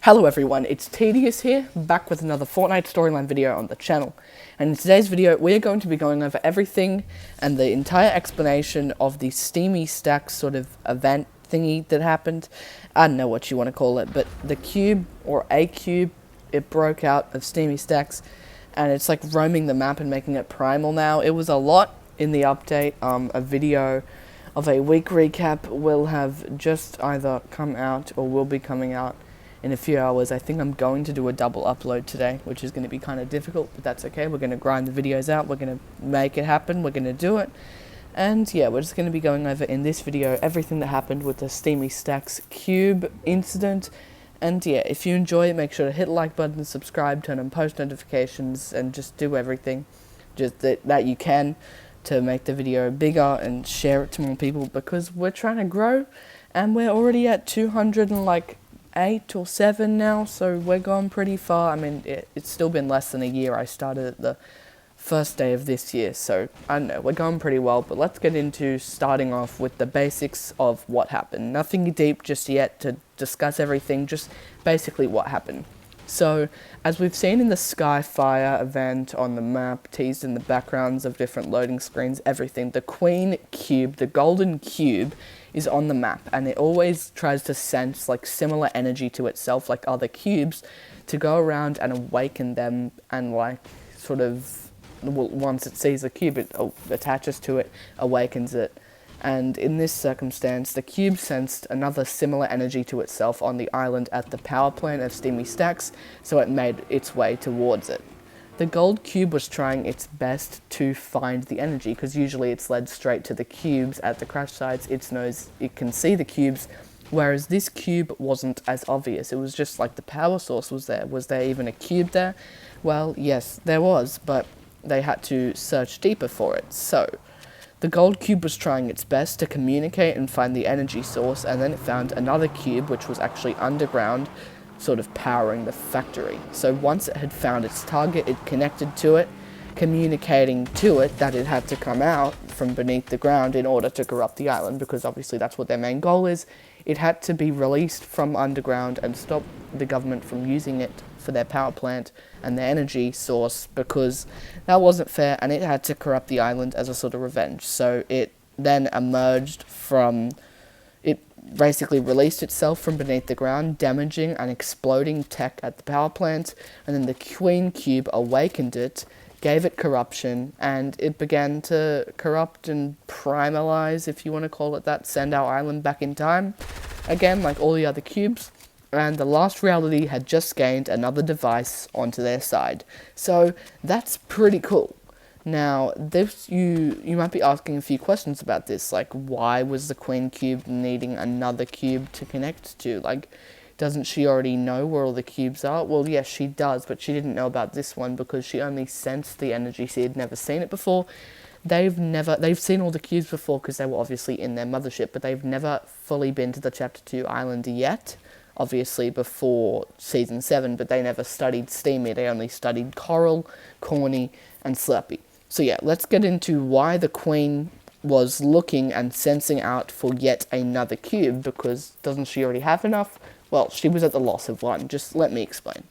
Hello everyone, it's Tedius here, back with another Fortnite storyline video on the channel. And in today's video, we are going to be going over everything and the entire explanation of the Steamy Stacks sort of event thingy that happened. I don't know what you want to call it, but the cube, or a cube, it broke out of Steamy Stacks, and it's like roaming the map and making it primal now. It was a lot in the update. A video of a week recap will have just either come out or will be coming out in a few hours. I think I'm going to do a double upload today, which is going to be kind of difficult, but that's okay. We're going to grind the videos out, we're going to make it happen, we're going to do it. And yeah, we're just going to be going over in this video everything that happened with the Steamy Stacks Cube incident. And yeah, if you enjoy it, make sure to hit the like button, subscribe, turn on post notifications, and just do everything just that you can to make the video bigger and share it to more people, because we're trying to grow and we're already at 208 or 7 now, so we're going pretty far. I mean, it's still been less than a year. I started at the first day of this year, so I don't know, we're going pretty well. But let's get into starting off with the basics of what happened. Nothing deep just yet to discuss everything, just basically what happened. So, as we've seen in the Skyfire event on the map, teased in the backgrounds of different loading screens, everything, the Queen Cube, the golden cube, is on the map, and it always tries to sense like similar energy to itself, like other cubes, to go around and awaken them, and like sort of, once it sees a cube, it attaches to it, awakens it. And in this circumstance, the cube sensed another similar energy to itself on the island at the power plant of Steamy Stacks, so it made its way towards it. The gold cube was trying its best to find the energy, because usually it's led straight to the cubes at the crash sites. It can see the cubes, whereas this cube wasn't as obvious. It was just like the power source was there. Was there even a cube there? Well, yes, there was, but they had to search deeper for it. So the gold cube was trying its best to communicate and find the energy source, and then it found another cube which was actually underground, sort of powering the factory. So once it had found its target, it connected to it, communicating to it that it had to come out from beneath the ground in order to corrupt the island, because obviously that's what their main goal is. It had to be released from underground and stop the government from using it for their power plant and their energy source, because that wasn't fair, and it had to corrupt the island as a sort of revenge. So it then emerged from, it basically released itself from beneath the ground, damaging and exploding tech at the power plant, and then the Queen Cube awakened it, gave it corruption, and it began to corrupt and primalize, if you want to call it that, send our island back in time, again like all the other cubes. And the last reality had just gained another device onto their side. So that's pretty cool. Now, this you might be asking a few questions about this, like why was the Queen Cube needing another cube to connect to? Like, doesn't she already know where all the cubes are? Well, yes, she does, but she didn't know about this one because she only sensed the energy. She had never seen it before. They've seen all the cubes before because they were obviously in their mothership, but they've never fully been to the Chapter 2 island yet. Obviously before Season 7, but they never studied Steamy. They only studied Coral, Corny, and Slurpy. So yeah, let's get into why the Queen was looking and sensing out for yet another cube, because doesn't she already have enough? Well, she was at the loss of one. Just let me explain.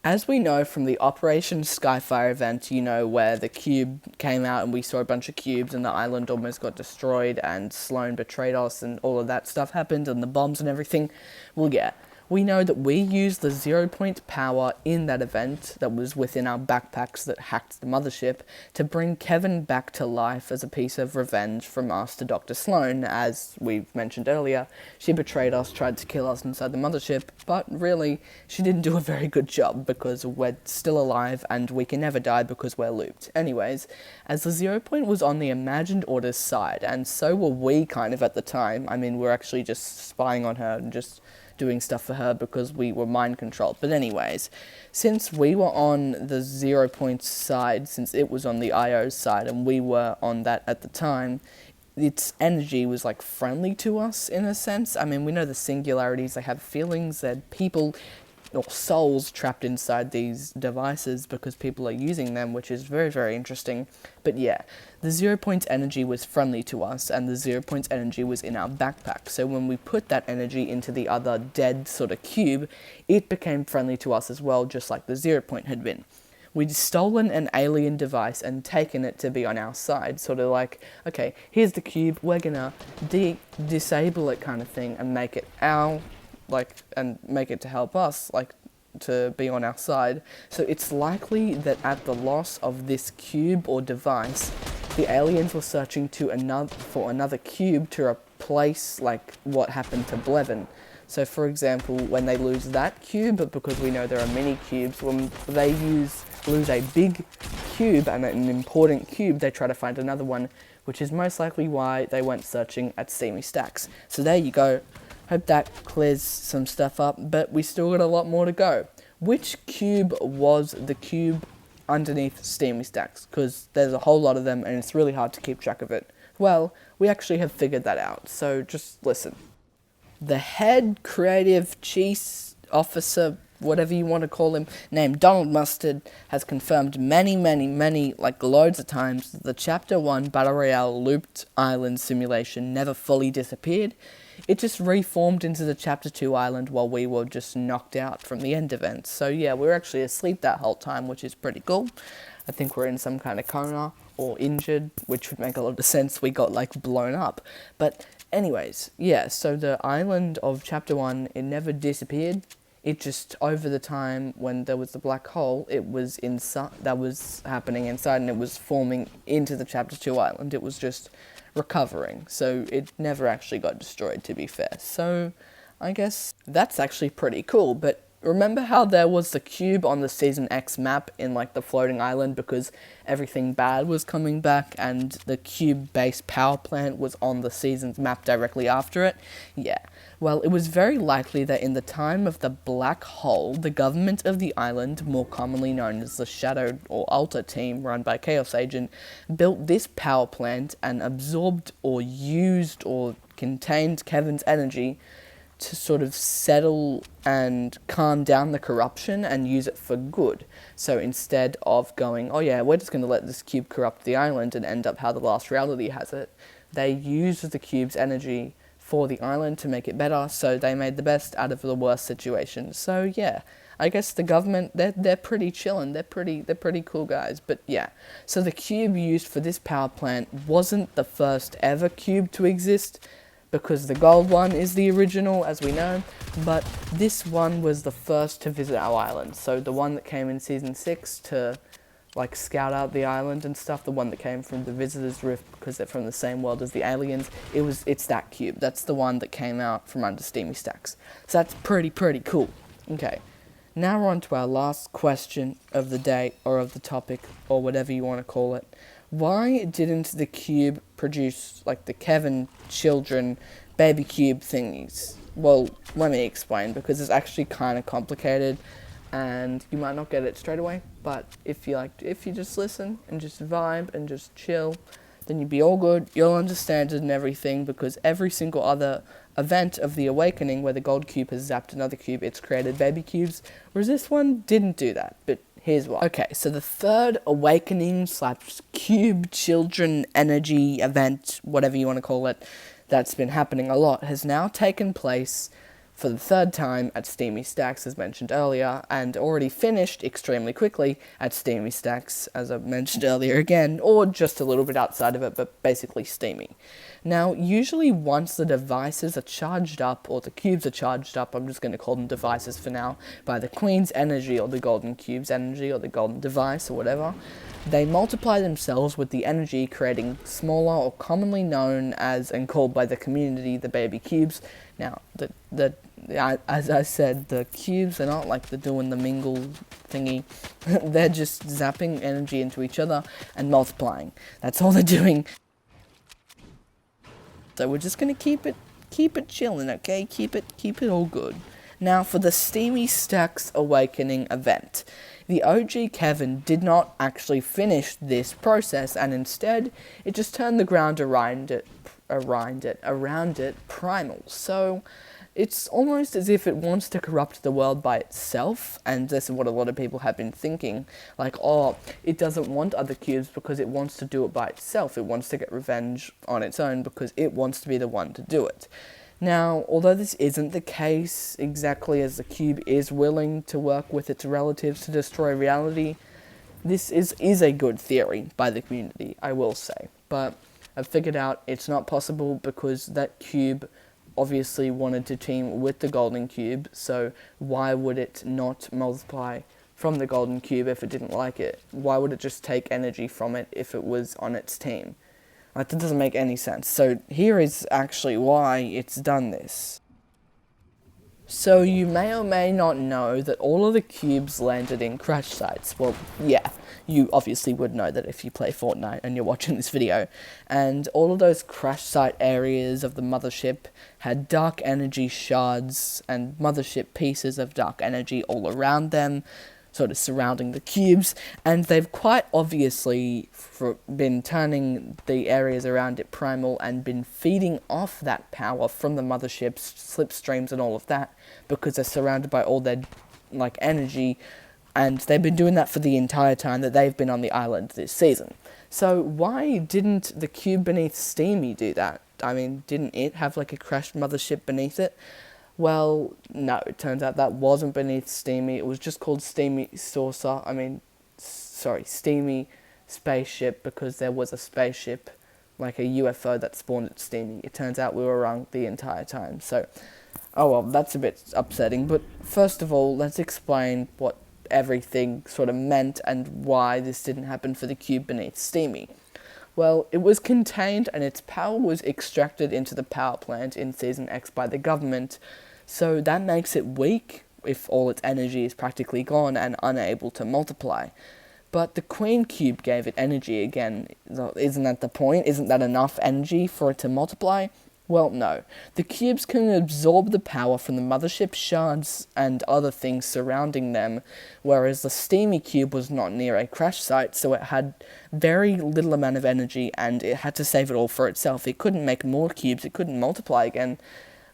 As we know from the Operation Skyfire event, you know, where the cube came out and we saw a bunch of cubes and the island almost got destroyed and Sloan betrayed us and all of that stuff happened and the bombs and everything. Well, yeah, we know that we used the 0-point power in that event that was within our backpacks that hacked the mothership to bring Kevin back to life as a piece of revenge from us to Dr. Sloan. As we've mentioned earlier, she betrayed us, tried to kill us inside the mothership, but really, she didn't do a very good job because we're still alive and we can never die because we're looped. Anyways, as the 0-point was on the Imagined Order's side, and so were we kind of at the time. I mean, we're actually just spying on her and just doing stuff for her because we were mind controlled. But anyways, since we were on the 0-point side, since it was on the IO's side and we were on that at the time, its energy was like friendly to us in a sense. I mean, we know the singularities, they have feelings, they're people. or souls trapped inside these devices because people are using them, which is very, very interesting. But yeah, the 0 point energy was friendly to us, and the 0 point energy was in our backpack. So when we put that energy into the other dead sort of cube, it became friendly to us as well, just like the 0 point had been. We'd stolen an alien device and taken it to be on our side, sort of like, okay, here's the cube, we're gonna disable it kind of thing and make it our, like, and make it to help us, like, to be on our side. So it's likely that at the loss of this cube or device, the aliens were searching for another cube to replace, like, what happened to Blevin. So for example, when they lose that cube, because we know there are many cubes, when they lose a big cube and an important cube, they try to find another one, which is most likely why they went searching at Steamy Stacks. So there you go. Hope that clears some stuff up, but we still got a lot more to go. Which cube was the cube underneath Steamy Stacks? Because there's a whole lot of them and it's really hard to keep track of it. Well, we actually have figured that out, so just listen. The head creative chief officer, whatever you want to call him, named Donald Mustard, has confirmed many, like loads of times, that the Chapter 1 Battle Royale looped island simulation never fully disappeared. It just reformed into the Chapter 2 island while we were just knocked out from the end event. So yeah, we were actually asleep that whole time, which is pretty cool. I think we're in some kind of coma or injured, which would make a lot of sense. We got like blown up. But anyways, yeah, so the island of Chapter 1, it never disappeared. It just, over the time when there was the black hole, it was that was happening inside, and it was forming into the Chapter 2 island. It was just recovering, so it never actually got destroyed, to be fair. So I guess that's actually pretty cool. But remember how there was the cube on the Season X map in like the floating island because everything bad was coming back, and the cube-based power plant was on the season's map directly after it? Yeah. Well, it was very likely that in the time of the black hole, the government of the island, more commonly known as the Shadow or Alta team run by Chaos Agent, built this power plant and absorbed or used or contained Kevin's energy to sort of settle and calm down the corruption and use it for good. So instead of going, oh yeah, we're just going to let this cube corrupt the island and end up how the last reality has it, they used the cube's energy for the island to make it better, so they made the best out of the worst situation. So yeah, I guess the government, they're pretty chillin', they're pretty cool guys. But yeah, so the cube used for this power plant wasn't the first ever cube to exist, because the gold one is the original, as we know, but this one was the first to visit our island. So the one that came in Season 6 to like scout out the island and stuff, the one that came from the Visitor's Rift because they're from the same world as the aliens, it's that cube. That's the one that came out from under Steamy Stacks. So that's pretty cool. Okay, now we're on to our last question of the day, or of the topic, or whatever you want to call it. Why didn't the cube produce like the Kevin children baby cube thingies? Well, let me explain, because it's actually kind of complicated and you might not get it straight away, but if you just listen and just vibe and just chill, then you'll be all good. You'll understand it and everything, because every single other event of the Awakening where the gold cube has zapped another cube, it's created baby cubes, whereas this one didn't do that. But here's why. Okay, so the third Awakening / cube children energy event, whatever you want to call it, that's been happening a lot, has now taken place for the third time at Steamy Stacks, as mentioned earlier, and already finished extremely quickly at Steamy Stacks, as I mentioned earlier again, or just a little bit outside of it, but basically steamy. Now, usually once the devices are charged up, or the cubes are charged up, I'm just going to call them devices for now, by the Queen's energy, or the Golden Cube's energy, or the Golden Device, or whatever, they multiply themselves with the energy, creating smaller, or commonly known as, and called by the community, the baby cubes. Now, as I said, the cubes are not like the doing the mingle thingy. They're just zapping energy into each other and multiplying. That's all they're doing. So we're just gonna keep it chilling, okay? Keep it all good. Now for the Steamy Stacks Awakening event. The OG Kevin did not actually finish this process, and instead it just turned the ground around it primal. So it's almost as if it wants to corrupt the world by itself, and this is what a lot of people have been thinking, like, oh, it doesn't want other cubes because it wants to do it by itself. It wants to get revenge on its own because it wants to be the one to do it. Now, although this isn't the case exactly, as the cube is willing to work with its relatives to destroy reality, this is a good theory by the community, I will say. But I've figured out it's not possible because that cube obviously wanted to team with the golden cube, so why would it not multiply from the golden cube if it didn't like it? Why would it just take energy from it if it was on its team? Like, that doesn't make any sense. So here is actually why it's done this. So you may or may not know that all of the cubes landed in crash sites. Well, yeah, you obviously would know that if you play Fortnite and you're watching this video. And all of those crash site areas of the mothership had dark energy shards and mothership pieces of dark energy all around them, sort of surrounding the cubes, and they've quite obviously been turning the areas around it primal and been feeding off that power from the mothership's slipstreams and all of that, because they're surrounded by all their energy, and they've been doing that for the entire time that they've been on the island this season. So why didn't the cube beneath Steamy do that? I mean, didn't it have like a crashed mothership beneath it? Well, no, it turns out that wasn't beneath Steamy. It was just called Steamy Steamy Spaceship, because there was a spaceship, like a UFO, that spawned at Steamy. It turns out we were wrong the entire time. So, oh well, that's a bit upsetting. But first of all, let's explain what everything sort of meant and why this didn't happen for the cube beneath Steamy. Well, it was contained and its power was extracted into the power plant in Season X by the government, so that makes it weak if all its energy is practically gone and unable to multiply. But the Queen Cube gave it energy again. Isn't that the point? Isn't that enough energy for it to multiply? Well, no. The cubes can absorb the power from the mothership shards and other things surrounding them, whereas the Steamy Cube was not near a crash site, so it had very little amount of energy, and it had to save it all for itself. It couldn't make more cubes, it couldn't multiply again,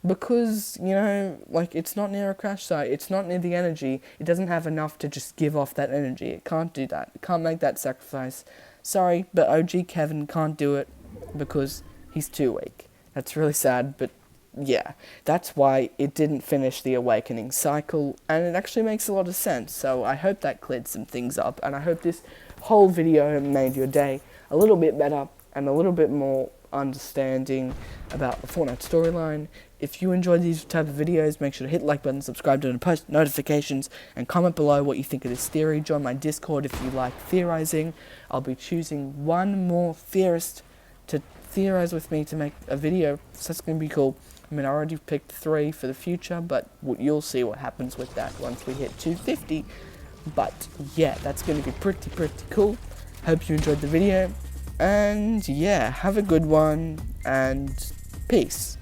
because, it's not near a crash site, it's not near the energy, it doesn't have enough to just give off that energy. It can't do that. It can't make that sacrifice. Sorry, but OG Kevin can't do it, because he's too weak. That's really sad, but yeah, that's why it didn't finish the awakening cycle, and it actually makes a lot of sense. So I hope that cleared some things up, and I hope this whole video made your day a little bit better and a little bit more understanding about the Fortnite storyline. If you enjoyed these type of videos, make sure to hit the like button, subscribe to post notifications, and comment below what you think of this theory. Join my Discord if you like theorizing. I'll be choosing one more theorist to theorize with me to make a video, so that's going to be cool. I mean, I already picked 3 for the future, but you'll see what happens with that once we hit 250. But yeah, that's going to be pretty cool. Hope you enjoyed the video, and yeah, have a good one, and peace.